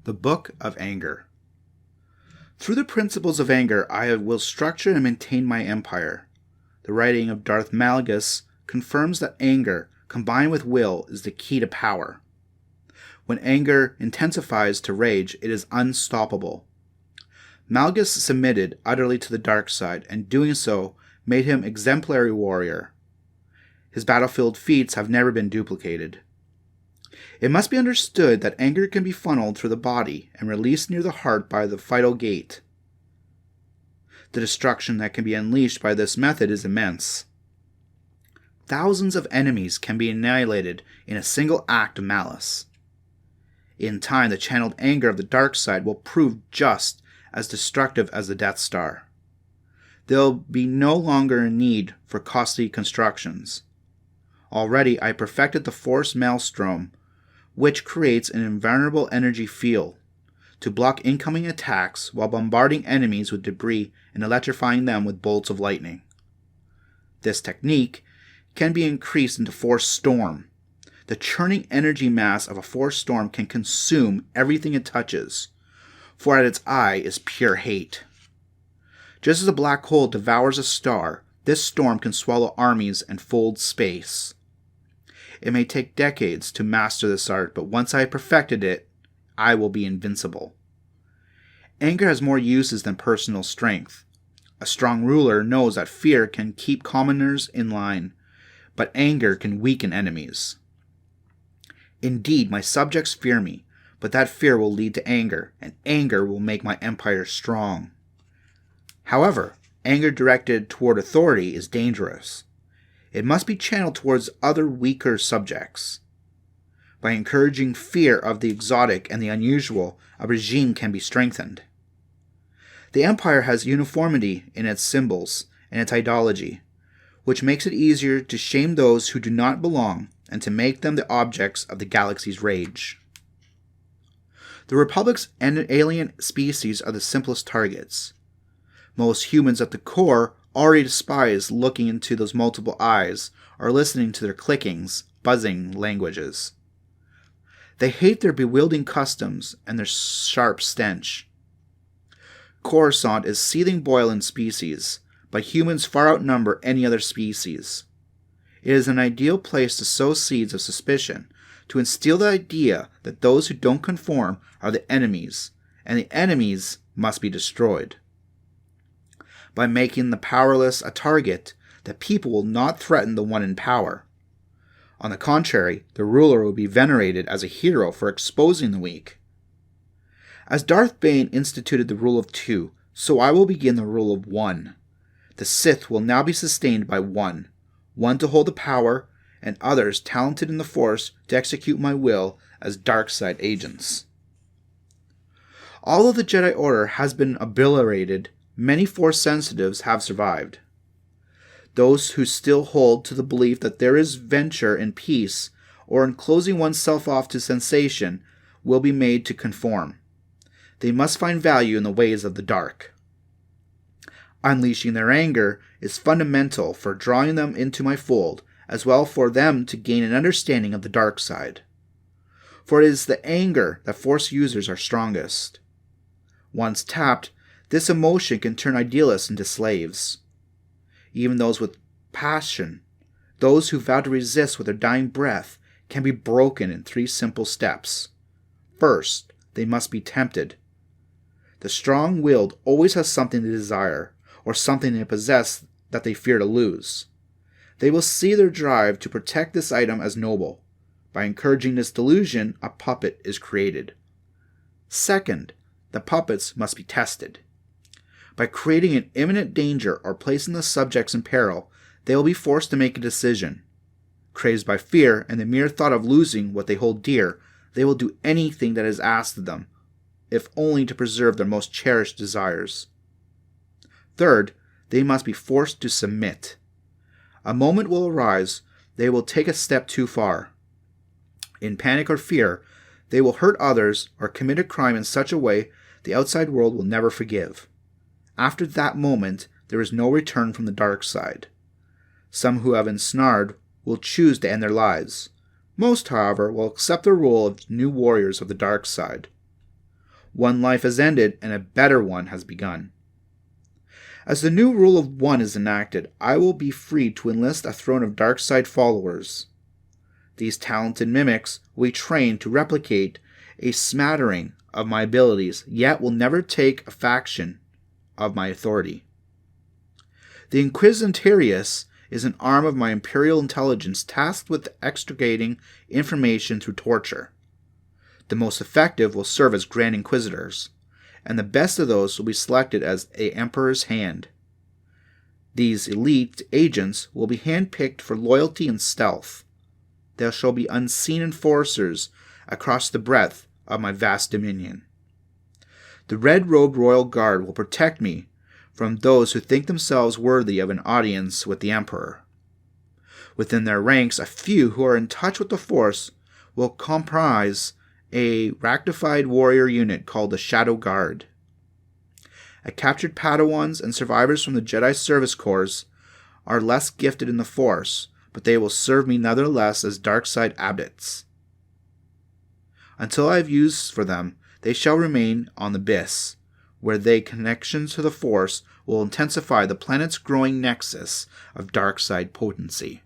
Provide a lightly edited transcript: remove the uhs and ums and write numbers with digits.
The Book of Anger. Through the principles of anger, I will structure and maintain my empire. The writing of Darth Malgus confirms that anger, combined with will, is the key to power. When anger intensifies to rage, it is unstoppable. Malgus submitted utterly to the dark side, and doing so made him exemplary warrior. His battlefield feats have never been duplicated. It must be understood that anger can be funneled through the body and released near the heart by the vital gate. The destruction that can be unleashed by this method is immense. Thousands of enemies can be annihilated in a single act of malice. In time, the channeled anger of the dark side will prove just as destructive as the Death Star. There will be no longer a need for costly constructions. Already I perfected the Force Maelstrom, which creates an invulnerable energy field to block incoming attacks while bombarding enemies with debris and electrifying them with bolts of lightning. This technique can be increased into Force Storm. The churning energy mass of a Force Storm can consume everything it touches, for at its eye is pure hate. Just as a black hole devours a star, this storm can swallow armies and fold space. It may take decades to master this art, but once I have perfected it, I will be invincible. Anger has more uses than personal strength. A strong ruler knows that fear can keep commoners in line, but anger can weaken enemies. Indeed, my subjects fear me, but that fear will lead to anger, and anger will make my empire strong. However, anger directed toward authority is dangerous. It must be channeled towards other weaker subjects. By encouraging fear of the exotic and the unusual, a regime can be strengthened. The empire has uniformity in its symbols and its ideology, which makes it easier to shame those who do not belong and to make them the objects of the galaxy's rage. The Republic's alien species are the simplest targets. Most humans at the core already despise looking into those multiple eyes or listening to their clickings, buzzing languages. They hate their bewildering customs and their sharp stench. Coruscant is seething boil in species, but humans far outnumber any other species. It is an ideal place to sow seeds of suspicion, to instill the idea that those who don't conform are the enemies, and the enemies must be destroyed. By making the powerless a target, the people will not threaten the one in power. On the contrary, the ruler will be venerated as a hero for exposing the weak. As Darth Bane instituted the rule of 2, so I will begin the rule of 1. The Sith will now be sustained by one to hold the power, and others talented in the Force to execute my will as dark side agents. Although the Jedi Order has been obliterated, many Force sensitives have survived. Those who still hold to the belief that there is venture in peace or in closing oneself off to sensation will be made to conform. They must find value in the ways of the dark. Unleashing their anger is fundamental for drawing them into my fold, as well for them to gain an understanding of the dark side. For it is the anger that Force users are strongest. Once tapped, this emotion can turn idealists into slaves. Even those with passion, those who vow to resist with their dying breath, can be broken in 3 simple steps. First, they must be tempted. The strong-willed always has something to desire, or something they possess that they fear to lose. They will see their drive to protect this item as noble. By encouraging this delusion, a puppet is created. Second, the puppets must be tested. By creating an imminent danger or placing the subjects in peril, they will be forced to make a decision. Crazed by fear and the mere thought of losing what they hold dear, they will do anything that is asked of them, if only to preserve their most cherished desires. Third, they must be forced to submit. A moment will arise, they will take a step too far. In panic or fear, they will hurt others or commit a crime in such a way the outside world will never forgive. After that moment, there is no return from the dark side. Some who have ensnared will choose to end their lives. Most, however, will accept the role of new warriors of the dark side. One life has ended, and a better one has begun. As the new rule of one is enacted, I will be free to enlist a throne of dark side followers. These talented mimics will be trained to replicate a smattering of my abilities, yet will never take a faction of my authority. The Inquisitorius is an arm of my imperial intelligence tasked with extricating information through torture. The most effective will serve as Grand Inquisitors, and the best of those will be selected as an Emperor's Hand. These elite agents will be handpicked for loyalty and stealth. They shall be unseen enforcers across the breadth of my vast dominion. The red-robed royal guard will protect me from those who think themselves worthy of an audience with the Emperor. Within their ranks, a few who are in touch with the Force will comprise a rectified warrior unit called the Shadow Guard. Captured Padawans and survivors from the Jedi Service Corps are less gifted in the Force, but they will serve me nonetheless as Darkside Addicts. Until I have use for them, they shall remain on the Abyss, where their connections to the Force will intensify the planet's growing nexus of Darkside potency.